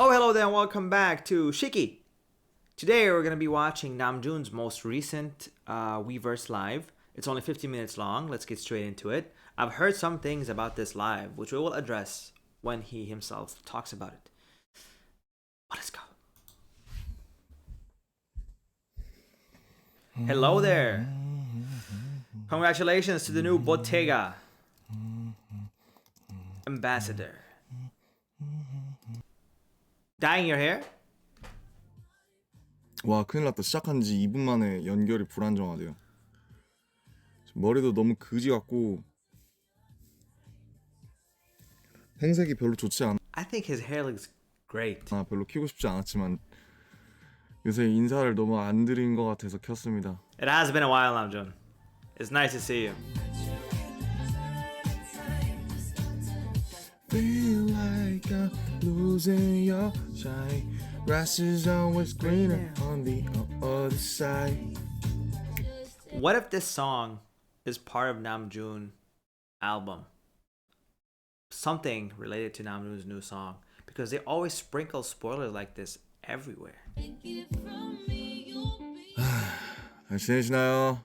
Oh, hello there, and welcome back to Shiki. Today we're going to be watching Namjoon's most recent Weverse live. It's only 15 minutes long. Let's get straight into it. I've heard some things about this live, which we will address when he himself talks about it. But let's go. Hello there. Congratulations to the new Bottega ambassador. Dyeing your hair? 와, 큰일 났다. 시작한 지 2분 만에 연결이 불안정하대요. 머리도 너무 그지 같고 행색이 별로 좋지 않아. I think his hair looks great. 별로 키고 싶지 않았지만 요새 인사를 너무 안 드린 것 같아서 켰습니다. It has been a while, Namjoon. It's nice to see you. Feel like I'm losing your shine. Grass is always greener on the other side. What if this song is part of Namjoon album? Something related to Namjoon's new song, because they always sprinkle spoilers like this everywhere. 잘 지내시나요?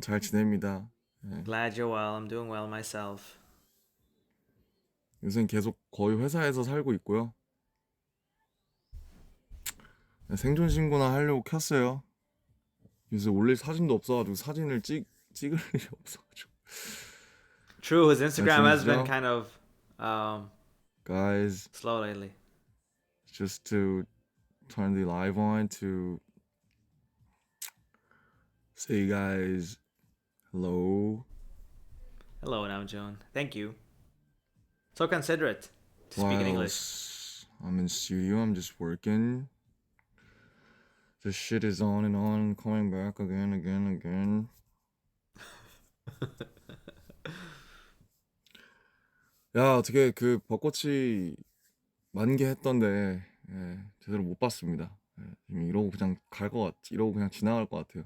잘 지냅니다. Glad you're well. I'm doing well myself. 요새는 계속 거의 회사에서 살고 있고요. 생존 신고나 하려고 켰어요. 요새 올릴 사진도 없어가지고 사진을 찍을 일이 없어가지고. True, his Instagram has been kind of Guys, slow lately. just to turn the live on to say guys hello. Hello, Namjoon. Thank you. So considerate to speak in English. I'm in studio, I'm just working. This shit is on and on, coming back again. 야, 어떻게 그 벚꽃이 만개했던데 제대로 못 봤습니다. 지금 이러고 그냥 이러고 그냥 지나갈 것 같아요.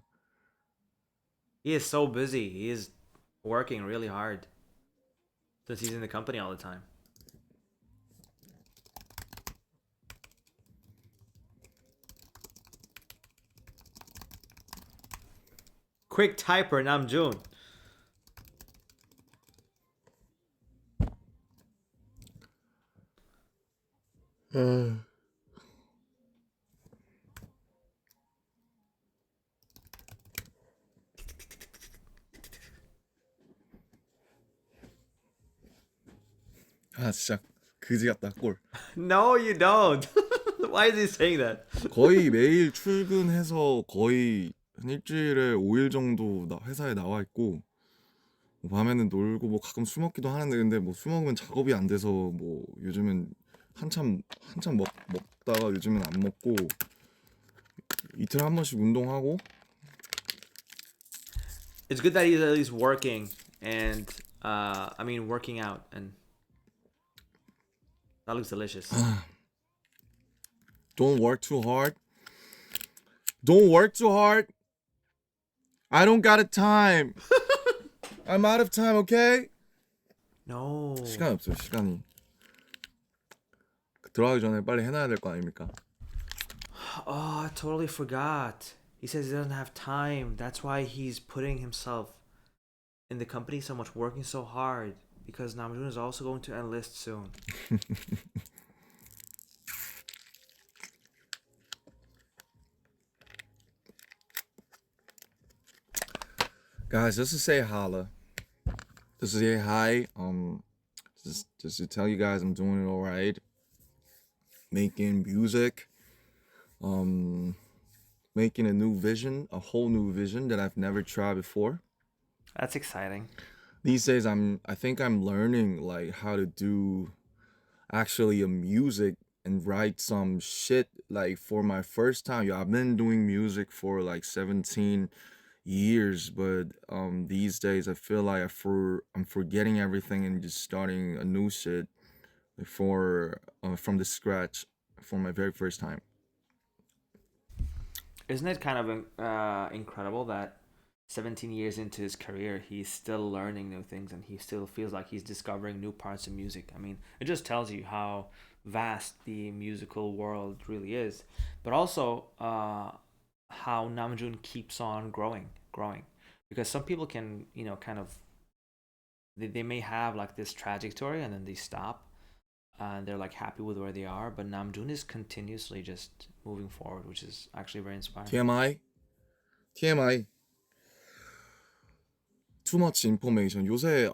He is so busy. He is working really hard since he's in the company all the time. Quick typer, Namjoon. 아, 진짜 그지 같다, 꼴. No, you don't. Why is he saying that? 거의 매일 출근해서 거의 한 일주일에 5일 정도 회사에 나와 있고 밤에는 놀고 뭐 가끔 술 먹기도 하는데 근데 뭐 술 먹으면 작업이 안 돼서 뭐 요즘은 한참 먹다가 요즘은 안 먹고 이틀에 한 번씩 운동하고. It's good that he's at least working and working out, and that looks delicious. Don't work too hard. Don't work too hard. I don't got a time. I'm out of time, okay? No. 시간이 없어요, 시간이. 들어가기 전에 빨리 해놔야 될 거 아닙니까? Oh, I totally forgot. He says he doesn't have time. That's why he's putting himself in the company so much, working so hard, because Namjoon is also going to enlist soon. Guys, just to say holla. Just to say hi. Just to tell you guys I'm doing it all right. Making music. Making a whole new vision that I've never tried before. That's exciting. These days I think I'm learning like how to do actually a music and write some shit like for my first time. I've been doing music for like 17 years, but these days I feel like I'm forgetting everything and just starting a new shit from the scratch for my very first time. Isn't it kind of incredible that 17 years into his career, he's still learning new things and he still feels like he's discovering new parts of music. I mean, it just tells you how vast the musical world really is, but also how Namjoon keeps on growing. Because some people can, kind of, they may have like this trajectory and then they stop and they're like happy with where they are, but Namjoon is continuously just moving forward, which is actually very inspiring. TMI, TMI. Too much information. 요새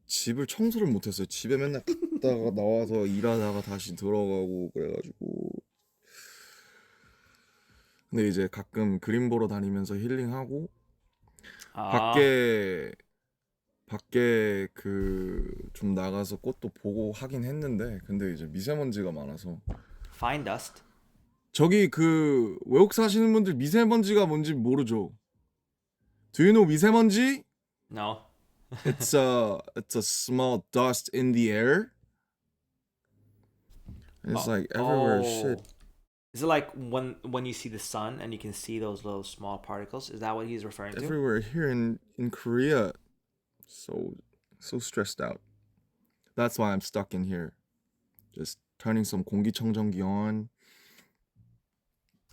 집을 청소를 못했어요. 집에 맨날 갔다가 나와서 일하다가 다시 들어가고 그래가지고. 근데 이제 가끔 그림 보러 다니면서 힐링하고 Ah, 밖에 밖에 그 좀 나가서 꽃도 보고 하긴 했는데 근데 이제 미세먼지가 많아서 fine dust. 저기 그 외국 사시는 분들 미세먼지가 뭔지 모르죠? Do you know 미세먼지? No. It's a small dust in the air. And it's Oh, like everywhere shit. oh. Is it like when you see the sun and you can see those little small particles? Is that what he's referring to? Everywhere here in Korea. So stressed out. That's why I'm stuck in here. Just turning some 공기청정기 on.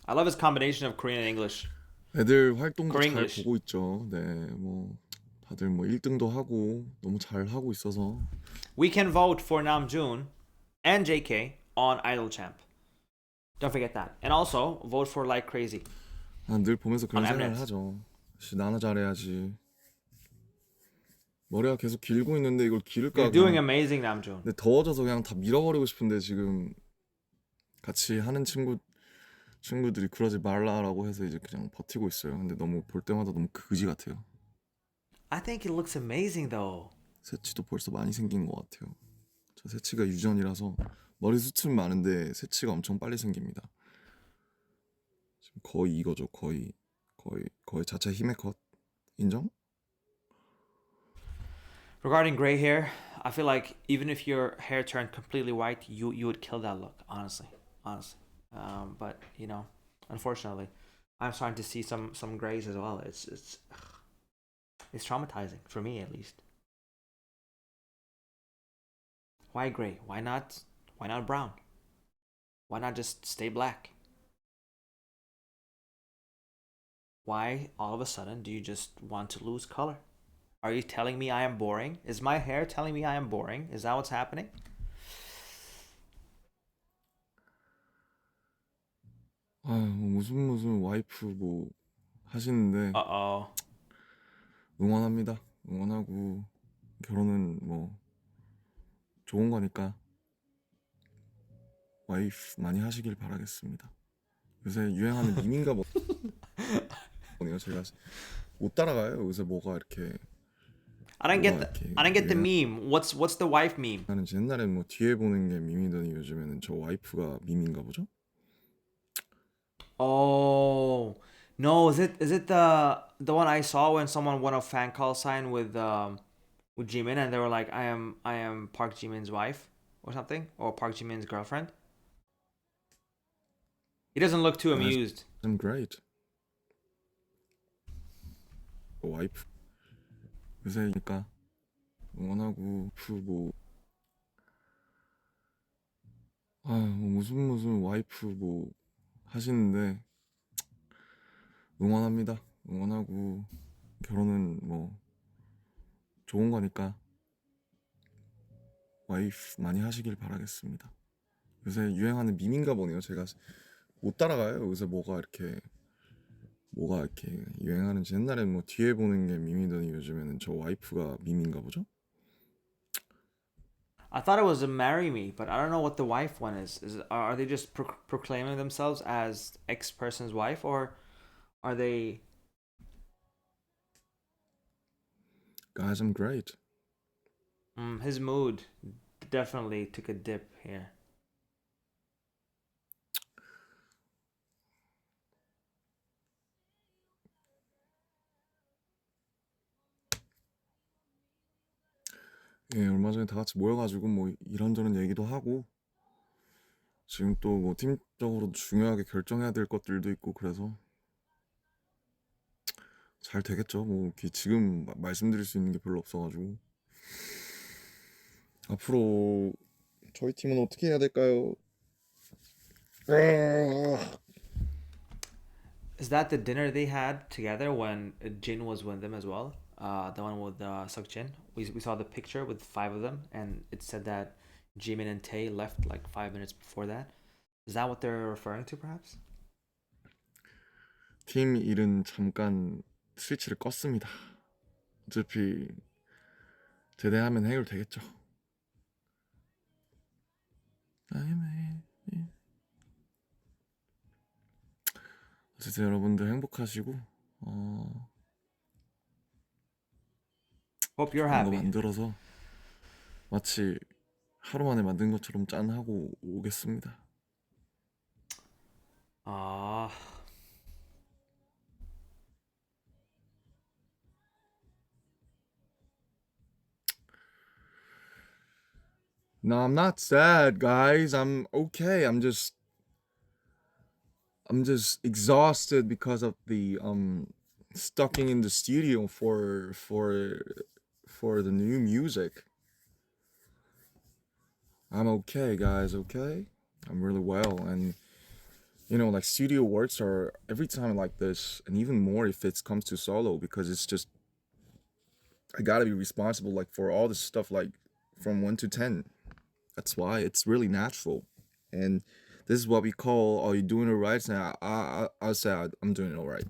I love his combination of Korean and English. 애들 활동도 Korean 잘 English. 보고 있죠. 네, 뭐 다들 뭐 1등도 하고 너무 잘 하고 있어서 We can vote for Namjoon and JK on Idol Champ. Don't forget that. And also vote for Like Crazy. 늘 보면서 그런 On 생각을 Mnet. 하죠. 나나 잘해야지. 머리가 계속 길고 있는데 이걸 You're 기를까 doing 그냥. amazing, Namjoon. 근데 더워져서 그냥 다 밀어버리고 싶은데 지금 같이 하는 친구들이 그러지 말라라고 해서 이제 그냥 버티고 있어요. 근데 너무 볼 때마다 너무 그지 같아요. I think it looks amazing though. 새치도 벌써 많이 생긴 것 같아요. 저 새치가 유전이라서 머리숱은 많은데 새치가 엄청 빨리 생깁니다. 지금 거의 이거죠. 거의 자체 힘의 컷 인정? Regarding gray hair, I feel like even if your hair turned completely white, you would kill that look. Honestly. But unfortunately, I'm starting to see some grays as well. It's traumatizing for me at least. Why gray? Why not? Why not brown? Why not just stay black? Why all of a sudden do you just want to lose color? Are you telling me I am boring? Is my hair telling me I am boring? Is that what's happening? 무슨 와이프 뭐 하시는데 Uh-oh. 응원합니다. 응원하고 결혼은 뭐 좋은 거니까 와이프 많이 하시길 바라겠습니다. 요새 유행하는 밈인가 보네요. 제가 못 따라가요. 요새 뭐가 이렇게 I don't get the meme. What's the wife meme? 하는지 옛날엔 뭐 뒤에 보는 게 밈이더니 요즘에는 저 와이프가 밈인가 보죠? Oh. No, is it the one I saw when someone won a fan call sign with Jimin and they were like I am Park Jimin's wife or something or Park Jimin's girlfriend? He doesn't look too Guys, amused. I'm great. 와이프 요새니까 응원하고 뭐 무슨 와이프 뭐 하시는데 응원합니다. 응원하고 결혼은 뭐 좋은 거니까 와이프 많이 하시길 바라겠습니다. 요새 유행하는 밈인가 보네요. 제가 못 따라가요. 요새 뭐가 이렇게 유행하는지 옛날엔 뭐 뒤에 보는 게 밈이더니 요즘에는 저 와이프가 밈인가 보죠? I thought it was a marry me, but I don't know what the wife one is. Are they just proclaiming themselves as X person's wife, or are they? Guys, I'm great. His mood definitely took a dip here. 예, 얼마 전에 다 같이 모여가지고 뭐 이런저런 얘기도 하고 지금 또 뭐 팀적으로 중요하게 결정해야 될 것들도 있고 그래서 잘 되겠죠. 뭐 지금 말씀드릴 수 있는 게 별로 없어가지고 앞으로 저희 팀은 어떻게 해야 될까요? Is that the dinner they had together when Jin was with them as well? The one with Seokjin. We saw the picture with five of them, and it said that Jimin and Tae left like 5 minutes before that. Is that what they're referring to, perhaps? 팀 일은 잠깐 스위치를 껐습니다. 어차피 제대하면 해결되겠죠. 어쨌든 여러분들 행복하시고 Hope you're 이런 거 happy. 만들어서 마치 하루 만에 만든 것처럼 짠하고 오겠습니다. Ah, No, I'm not sad, guys. I'm okay. I'm just exhausted because of the stucking in the studio for the new music. I'm okay, guys, okay? I'm really well, and you know, like studio works are every time like this, and even more if it comes to solo, because it's just I gotta be responsible like for all this stuff like from 1 to 10. That's why it's really natural, and this is what we call "Are you doing it right?" Now I'll say I'm doing it all right.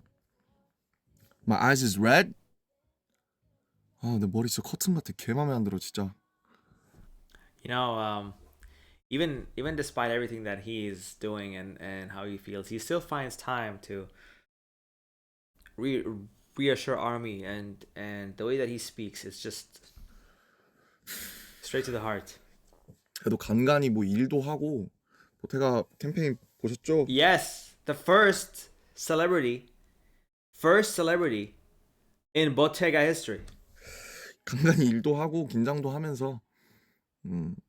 My eyes is red. 내 머리 진짜 커튼 같아. 개 맘에 안 들어 진짜. you know, even despite everything that he's doing and how he feels, he still finds time to re- reassure Army, and the way that he speaks is just straight to the heart. 그래도 간간히 뭐 일도 하고 보태가 캠페인 보셨죠? Yes, the first celebrity in Bottega history. 간간히 일도 하고 긴장도 하면서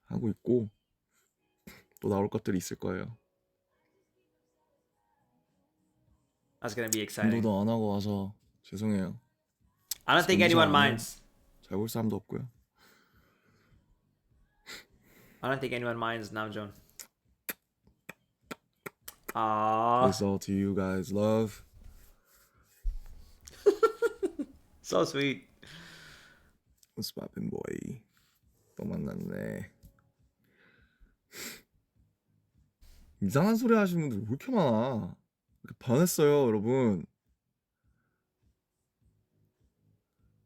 하고 있고 또 나올 것들이 있을 거예요. That's gonna be exciting. 인도도 안 하고 와서 죄송해요. I don't think 인사 anyone 안 해요. minds. 잘 볼 사람도 없고요. I don't think anyone minds, Namjoon. It's Ah, all to you guys. Love. so sweet. What's poppin' boy? 또 만났네. 이상한 소리 하시는 분들 왜 이렇게 많아? 이렇게 반했어요, 여러분.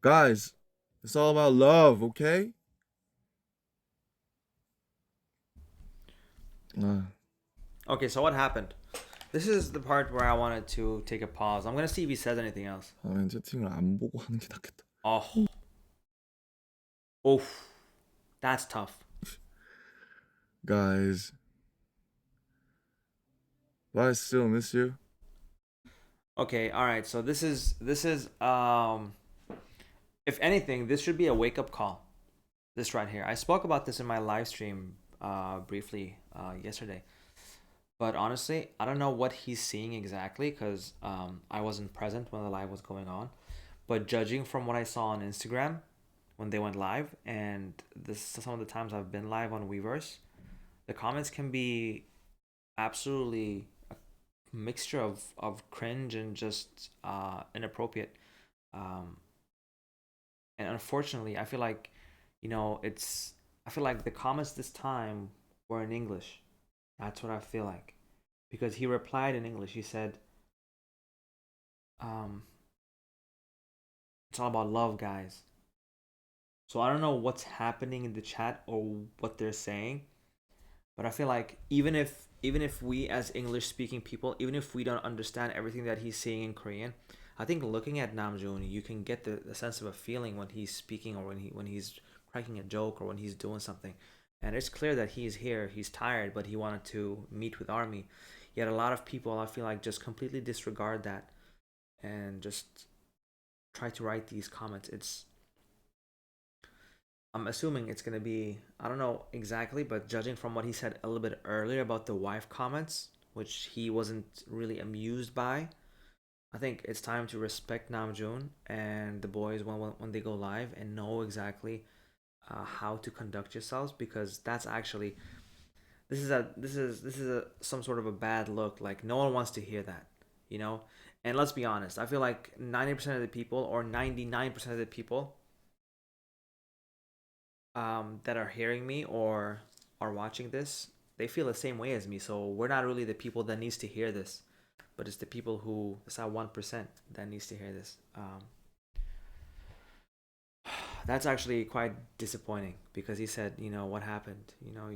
Guys, it's all about love, okay? 아, Okay, so what happened? This is the part where I wanted to take a pause. I'm gonna see if he says anything else. 다음엔 채팅을 안 보고 하는 게 낫겠다. Oh, oh, that's tough. Guys, but I still miss you. Okay, all right. So this is if anything, this should be a wake up call. This right here. I spoke about this in my live stream briefly yesterday. But honestly, I don't know what he's seeing exactly because I wasn't present when the live was going on. But judging from what I saw on Instagram when they went live, and this some of the times I've been live on Weverse, the comments can be absolutely a mixture of cringe and just inappropriate. Um, and unfortunately, I feel like, I feel like the comments this time were in English. That's what I feel like, because he replied in English. He said, um, "It's all about love, guys." So I don't know what's happening in the chat or what they're saying, but I feel like even if we as English speaking people, even if we don't understand everything that he's saying in Korean, I think looking at Namjoon, you can get the sense of a feeling when he's speaking, or when he's cracking a joke, or when he's doing something. And it's clear that he's here, he's tired, but he wanted to meet with Army. Yet a lot of people, I feel like, just completely disregard that and just try to write these comments. I'm assuming it's gonna be, I don't know exactly, but judging from what he said a little bit earlier about the wife comments, which he wasn't really amused by, I think it's time to respect Namjoon and the boys when they go live and know exactly how to conduct yourselves, because that's actually this is a some sort of a bad look. Like no one wants to hear that, you know. And let's be honest, I feel like 90% of the people or 99% of the people that are hearing me or are watching this, they feel the same way as me. So we're not really the people that needs to hear this, but it's the people who it's that 1% that needs to hear this. That's actually quite disappointing because he said, you know, what happened? You know,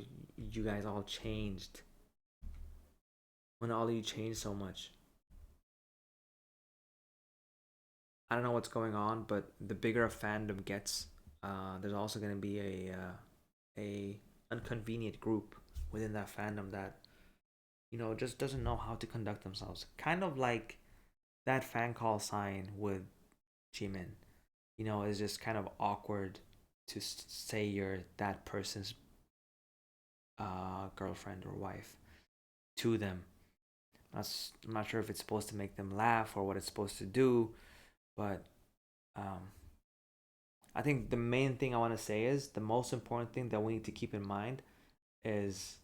you guys all changed. When all of you changed so much. I don't know what's going on, but the bigger a fandom gets, there's also going to be a inconvenient group within that fandom that just doesn't know how to conduct themselves. Kind of like that fan call sign with Jimin. Is just kind of awkward to say you're that person's girlfriend or wife to them. I'm not sure if it's supposed to make them laugh or what it's supposed to do, but um, I think the main thing I want to say is the most important thing that we need to keep in mind is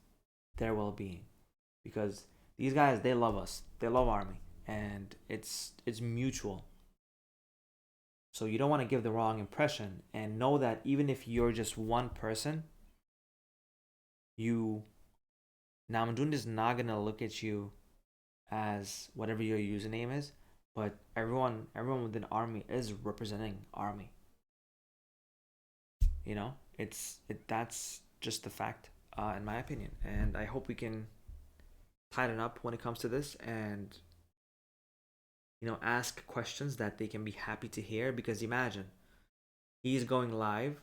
their well-being, because these guys, they love us, they love Army, and it's mutual. So you don't want to give the wrong impression, and know that even if you're just one person, you Namjoon is not gonna look at you as whatever your username is, but everyone within Army is representing Army. That's just the fact, in my opinion, and I hope we can tighten up when it comes to this, and ask questions that they can be happy to hear. Because imagine he's going live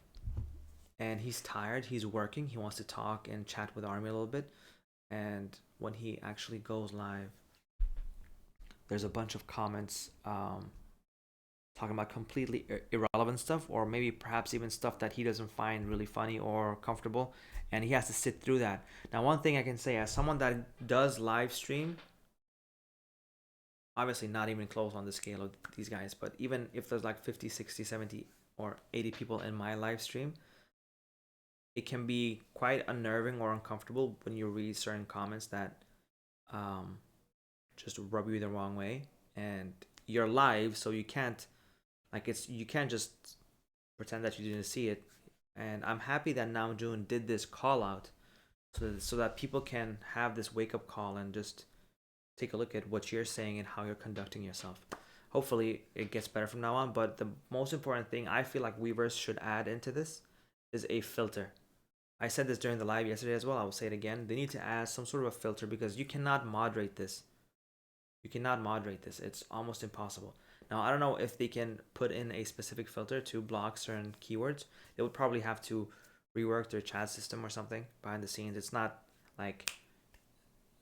and he's tired, he's working, he wants to talk and chat with Army a little bit, and when he actually goes live, there's a bunch of comments talking about completely irrelevant stuff, or maybe perhaps even stuff that he doesn't find really funny or comfortable, and he has to sit through that. Now, one thing I can say, as someone that does live stream, obviously not even close on the scale of these guys, but even if there's like 50, 60, 70, or 80 people in my live stream, it can be quite unnerving or uncomfortable when you read certain comments that um, just rub you the wrong way. And you're live, so you can't just pretend that you didn't see it. And I'm happy that Namjoon did this call out, so that people can have this wake up call and just take a look at what you're saying and how you're conducting yourself. Hopefully it gets better from now on, but the most important thing I feel like Weverse should add into this is a filter. I said this during the live yesterday as well, I will say it again. They need to add some sort of a filter, because you cannot moderate this. It's almost impossible. Now, I don't know if they can put in a specific filter to block certain keywords. They would probably have to rework their chat system or something behind the scenes. It's not like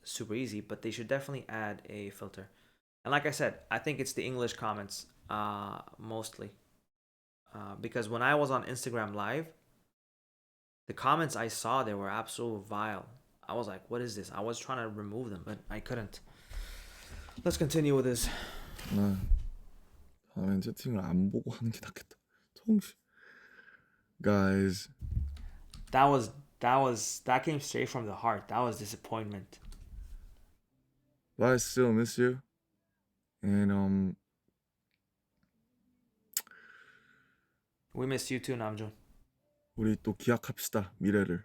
super easy, but they should definitely add a filter. And like I said, I think it's the English comments mostly. Because when I was on Instagram Live, the comments I saw there were absolute vile. I was like, what is this? I was trying to remove them, but I couldn't. Let's continue with this. 아, 다음엔 채팅을 안 보고 하는 게 낫겠다. 정신. Guys, that came straight from the heart. That was disappointment. but I still miss you. And We miss you too, Namjoon. 우리 또 기약합시다. 미래를.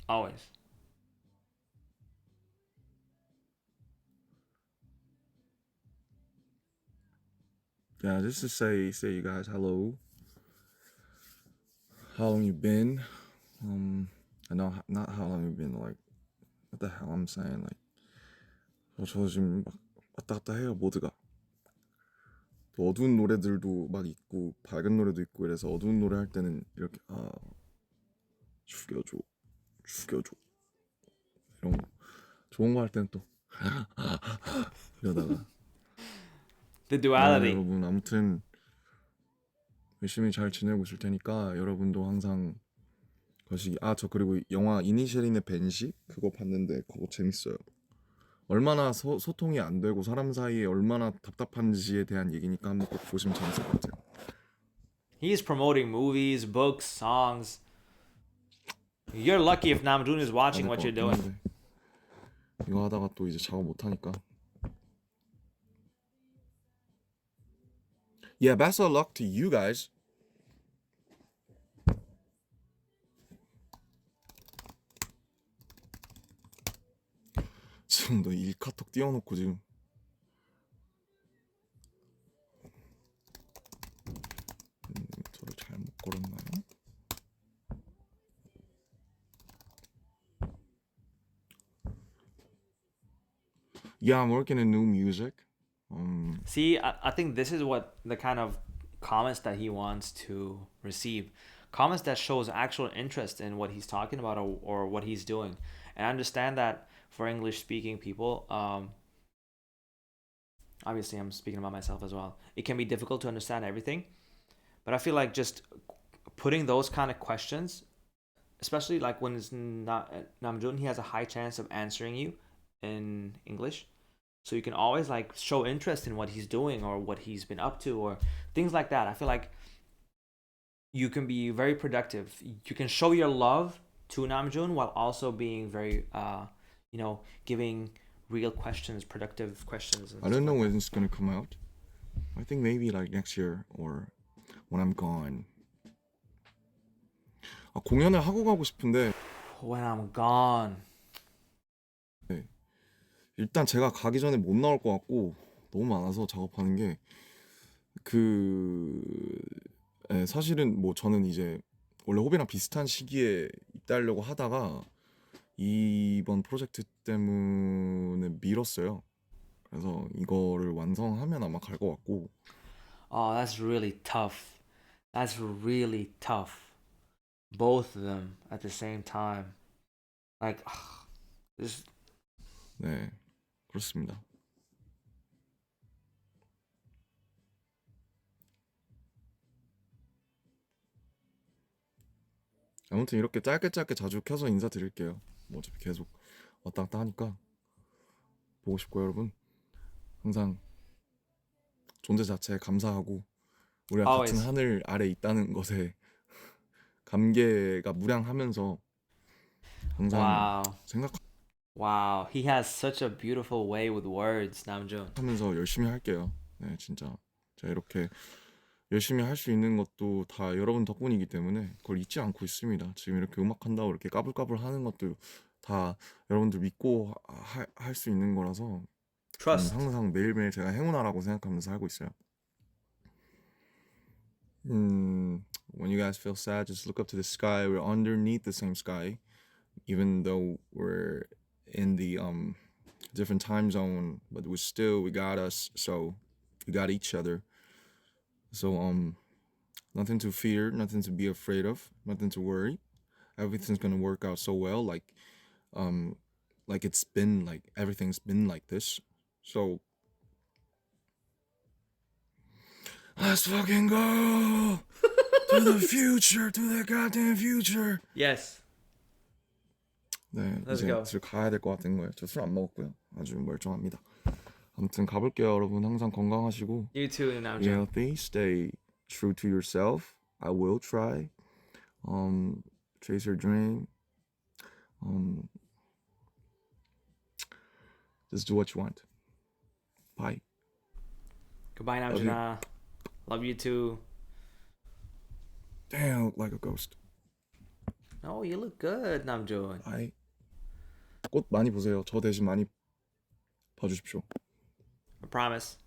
Always. Yeah, just to say you guys hello. How long you been? I know not how long you've been. Like, what the hell I'm saying? Like, 저 지금 막 왔다 갔다 해요 모드가. 또 어두운 노래들도 막 있고 밝은 노래도 있고 이래서 어두운 노래 할 때는 이렇게 죽여줘 이런 거, 좋은 거 할 때는 또 이러다가. The duality. 여러분 아무튼 열심히 잘 지내고 있을 테니까 여러분도 항상 거시기. 저 그리고 영화 이니셜인의 벤시 그거 봤는데 그거 재밌어요. 얼마나 소통이 안 되고 사람 사이에 얼마나 답답한지에 대한 얘기니까 한번 꼭 보시면 재밌을 것 같아요. He's promoting movies, books, songs. You're lucky if Namjoon is 가야 watching 될 what 것 you're 같긴 doing. 한데 이거 하다가 또 이제 작업 못 하니까. Yeah, best of luck to you guys. 지금 너 일 카톡 띄워놓고 지금 저를 잘못 걸었나요? Yeah, I'm working in new music. See, I think this is what the kind of comments that he wants to receive. Comments that shows actual interest in what he's talking about or what he's doing. And I understand that for English speaking people, obviously I'm speaking about myself as well. It can be difficult to understand everything, but I feel like just putting those kind of questions, especially like when it's not Namjoon, he has a high chance of answering you in English. So you can always like show interest in what he's doing or what he's been up to or things like that. I feel like you can be very productive. You can show your love to Namjoon while also being very giving real questions, productive questions and I don't stuff know like that. when it's gonna come out. I think maybe like next year or when I'm gone. 공연을 하고 가고 싶은데 When I'm gone. 일단 제가 가기 전에 못 나올 것 같고 너무 많아서 작업하는 게 그 사실은 뭐 저는 이제 원래 호비랑 비슷한 시기에 있다려고 하다가 이번 프로젝트 때문에 미뤘어요. 그래서 이거를 완성하면 아마 갈 것 같고. Oh, that's really tough. That's really tough. Both of them at the same time. Like, this. 네, 그렇습니다. 아무튼 이렇게 짧게 자주 켜서 인사드릴게요. 뭐 어차피 계속 왔다 갔다 하니까 보고 싶고 여러분 항상 존재 자체에 감사하고 우리가 같은 Always. 하늘 아래 있다는 것에 감개가 무량하면서 항상 Wow. Wow. He has such a beautiful way with words, Namjoon. 생각하면서 열심히 할게요. 네, 진짜 제가 이렇게 열심히 할 수 있는 것도 다 여러분 덕분이기 때문에 그걸 잊지 않고 있습니다. 지금 이렇게 음악 한다고 이렇게 까불까불 하는 것도 다 여러분들 믿고 할 수 있는 거라서 저는 Trust. 항상 매일매일 제가 행운아라고 생각하면서 살고 있어요. When you guys feel sad, just look up to the sky. We're underneath the same sky, even though we're in the different time zone, but we got us. So we got each other. So nothing to fear, nothing to be afraid of, nothing to worry. Everything's gonna work out so well, um it's been like everything's been like this. So let's fucking go to the future, to the goddamn future. Yes. 네, Let's 이제 go. 집 가야 될 것 같은 거예요. 저 술 안 먹었고요. 아주 멀쩡합니다. 아무튼 가볼게요, 여러분. 항상 건강하시고 You too, be Namjoon. healthy, stay true to yourself. I will try. Chase your dream. Just do what you want. Bye. Goodbye, Love you. Namjoon. Love you too. Damn, I look like a ghost. Oh, you look good, Namjoon. Bye. 꽃 많이 보세요. 저 대신 많이 봐주십시오. I promise.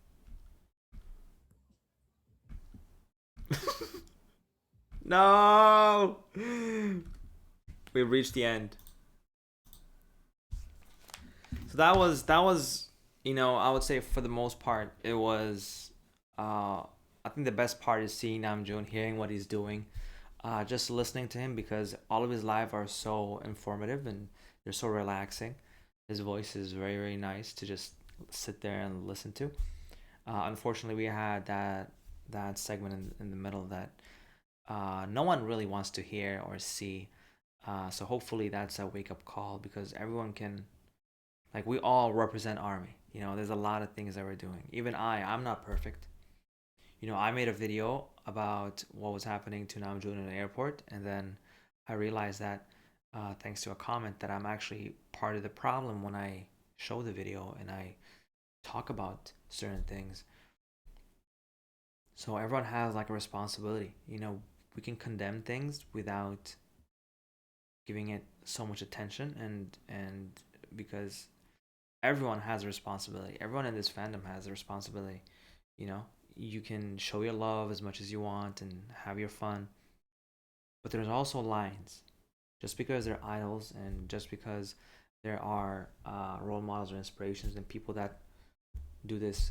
No! We reached the end. So that was I would say for the most part it was I think the best part is seeing Namjoon, hearing what he's doing, just listening to him because all of his live are so informative and they're so relaxing. His voice is very very nice to just sit there and listen to. Unfortunately, we had that segment in the middle that no one really wants to hear or see. So hopefully that's a wake up call because everyone can Like we all represent army. There's a lot of things that we're doing. Even I'm not perfect. I made a video about what was happening to Namjoon in the airport, and then I realized that thanks to a comment that I'm actually part of the problem when I show the video and I talk about certain things. So everyone has like a responsibility. We can condemn things without giving it so much attention, and because everyone has a responsibility. Everyone in this fandom has a responsibility. You know, you can show your love as much as you want and have your fun, but there's also lines. Just because they're idols and just because there are role models or inspirations and people that do this,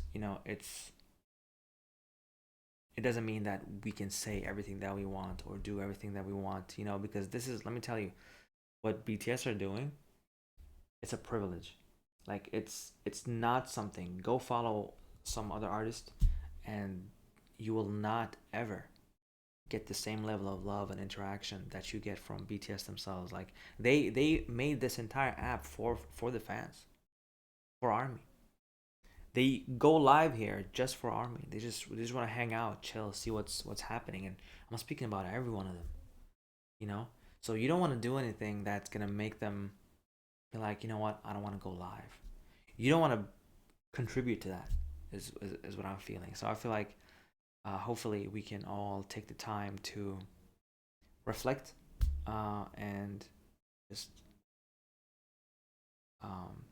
it doesn't mean that we can say everything that we want or do everything that we want. Because this is, let me tell you, what BTS are doing, it's a privilege. Like it's not something. Go follow some other artist, and you will not ever get the same level of love and interaction that you get from BTS themselves. Like they made this entire app for the fans, for Army. They go live here just for Army. They just want to hang out, chill, see what's happening. And I'm speaking about every one of them. You know, so you don't want to do anything that's gonna make them be like, you know what, I don't want to go live. You don't want to contribute to that. Is what I'm feeling. So I feel like hopefully we can all take the time to reflect and just um,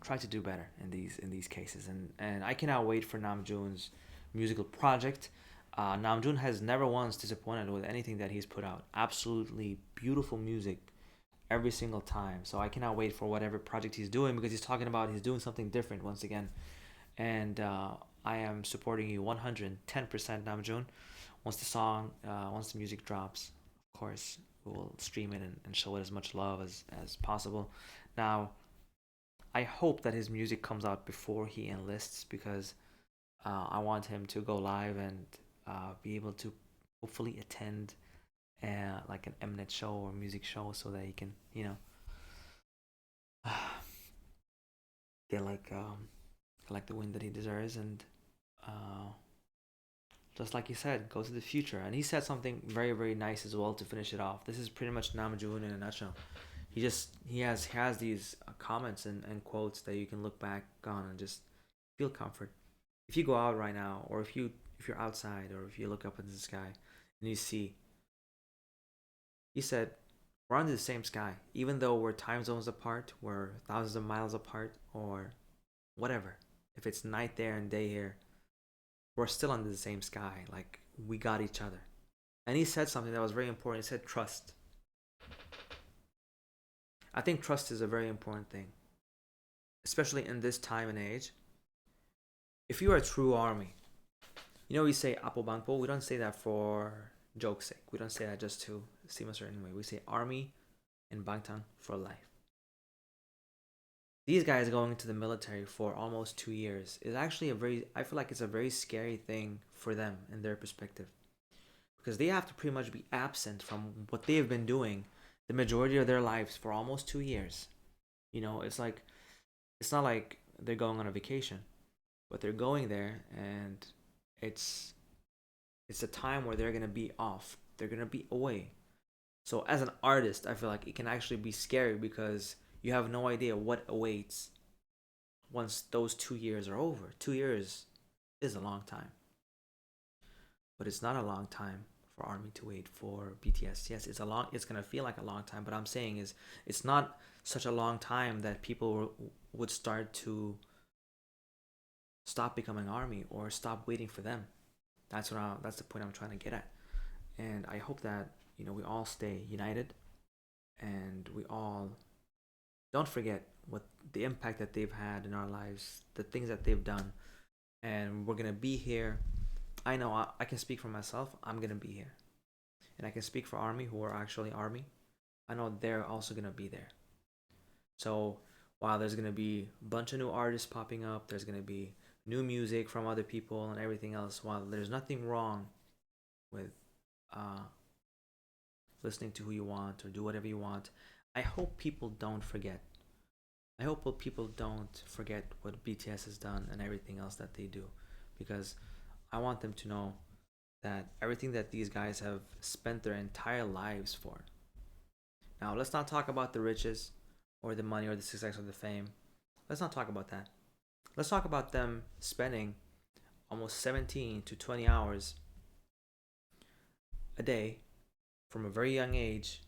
try to do better in these cases. And I cannot wait for Namjoon's musical project. Namjoon has never once disappointed with anything that he's put out. Absolutely beautiful music every single time. So I cannot wait for whatever project he's doing, because he's talking about he's doing something different once again. And I am supporting you 110%, Namjoon. Once the music drops, of course, we'll stream it and show it as much love as possible. Now, I hope that his music comes out before he enlists, because I want him to go live and be able to hopefully attend like an Mnet show or music show, so that he can, get like the win that he deserves. And uh, just like he said, go to the future. And he said something very very nice as well to finish it off. This is pretty much Namjoon in a nutshell. He has these comments and quotes that you can look back on and just feel comfort. If you go out right now, or if you're outside, or if you look up into the sky and you see, he said, we're under the same sky, even though we're time zones apart, we're thousands of miles apart, or whatever. If it's night there and day here, we're still under the same sky. Like, we got each other. And he said something that was very important. He said trust. I think trust is a very important thing, especially in this time and age. If you are a true army, we say Apo Bangpo. We don't say that for joke's sake. We don't say that just to seem a certain way. We say army and Bangtan for life. These guys going into the military for almost 2 years is actually I feel like it's a very scary thing for them in their perspective, because they have to pretty much be absent from what they have been doing the majority of their lives for almost 2 years. It's not like they're going on a vacation, but they're going there, and it's it's a time where they're gonna be off. They're gonna be away. So as an artist, I feel like it can actually be scary, because you have no idea what awaits once those 2 years are over. 2 years is a long time, but it's not a long time for Army to wait for BTS. Yes, it's gonna feel like a long time, but I'm saying is it's not such a long time that people would start to stop becoming Army or stop waiting for them. That's the point I'm trying to get at. And I hope that we all stay united, and we all don't forget what the impact that they've had in our lives, the things that they've done. And we're gonna be here. I know I can speak for myself. I'm gonna be here, and I can speak for Army, who are actually Army. I know they're also gonna be there. So while there's gonna be a bunch of new artists popping up, there's gonna be new music from other people and everything else. While there's nothing wrong with uh, listening to who you want or do whatever you want, I hope people don't forget I hope people don't forget what BTS has done and everything else that they do, because I want them to know that everything that these guys have spent their entire lives for. Now, let's not talk about the riches or the money or the success or the fame. Let's not talk about that. Let's talk about them spending almost 17 to 20 hours a day from a very young age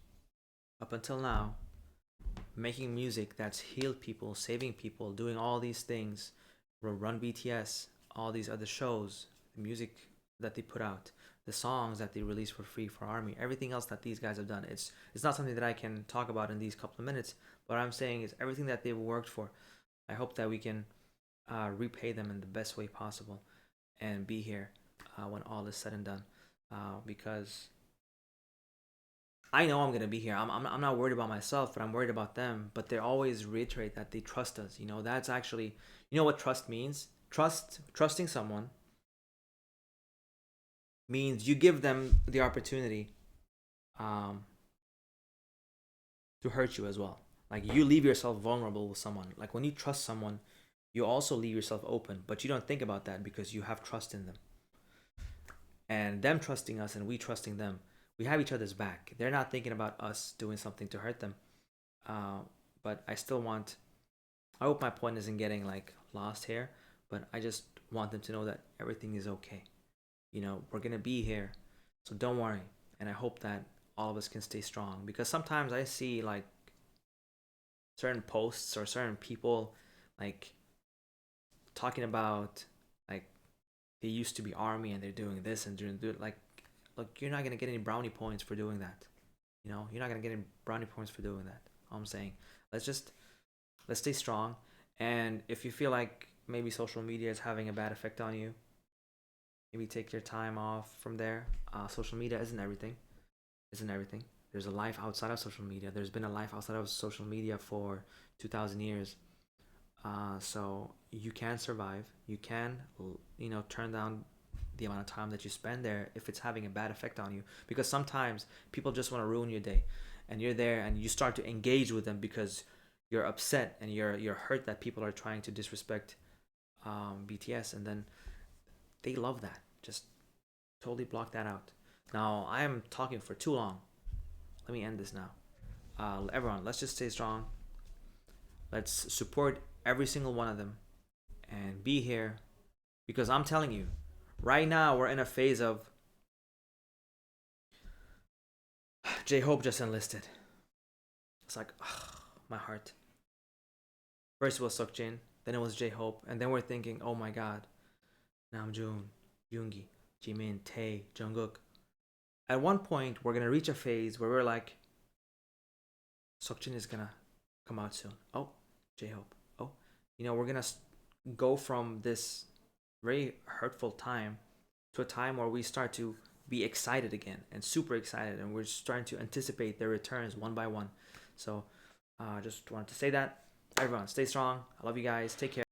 up until now, making music that's healed people, saving people, doing all these things, run BTS, all these other shows, the music that they put out, the songs that they release for free for Army, everything else that these guys have done. It's not something that I can talk about in these couple of minutes. What I'm saying is everything that they've worked for. I hope that we can repay them in the best way possible and be here when all is said and done. Because I know I'm gonna be here. I'm not worried about myself, but I'm worried about them. But they always reiterate that they trust us. You know, that's actually, you know what trust means. Trusting someone means you give them the opportunity um, to hurt you as well. Like you leave yourself vulnerable with someone. Like when you trust someone, you also leave yourself open, but you don't think about that because you have trust in them. And them trusting us and we trusting them, we have each other's back. They're not thinking about us doing something to hurt them. Uh, but I still want. I hope my point isn't getting like lost here, but I just want them to know that everything is okay. You know, we're gonna be here, so don't worry. And I hope that all of us can stay strong because sometimes I see like certain posts or certain people like talking about like they used to be army and they're doing this and doing like look, you're not gonna get any brownie points for doing that. You know, you're not gonna get any brownie points for doing that. All I'm saying, let's let's stay strong. And if you feel like maybe social media is having a bad effect on you, maybe take your time off from there. Social media isn't everything. Isn't everything. There's a life outside of social media. There's been a life outside of social media for 2,000 years. So you can survive. You can, you know, turn down the amount of time that you spend there if it's having a bad effect on you. Because sometimes people just want to ruin your day, and you're there and you start to engage with them because you're upset and you're hurt that people are trying to disrespect BTS, and then they love that. Just totally block that out. Now I am talking for too long. Let me end this now. Everyone, let's just stay strong. Let's support every single one of them and be here because I'm telling you, right now we're in a phase of J Hope just enlisted. It's like, ugh, my heart. First it was Seokjin, then it was J Hope, and then we're thinking, oh my god, Namjoon, Yoongi, Jimin, Tae, Jungkook. At one point, we're gonna reach a phase where we're like, Seokjin is gonna come out soon. Oh, J Hope. Oh, you know, we're gonna go from this very hurtful time to a time where we start to be excited again and super excited, and we're starting to anticipate their returns one by one. So, just wanted to say that. Everyone, stay strong. I love you guys. Take care.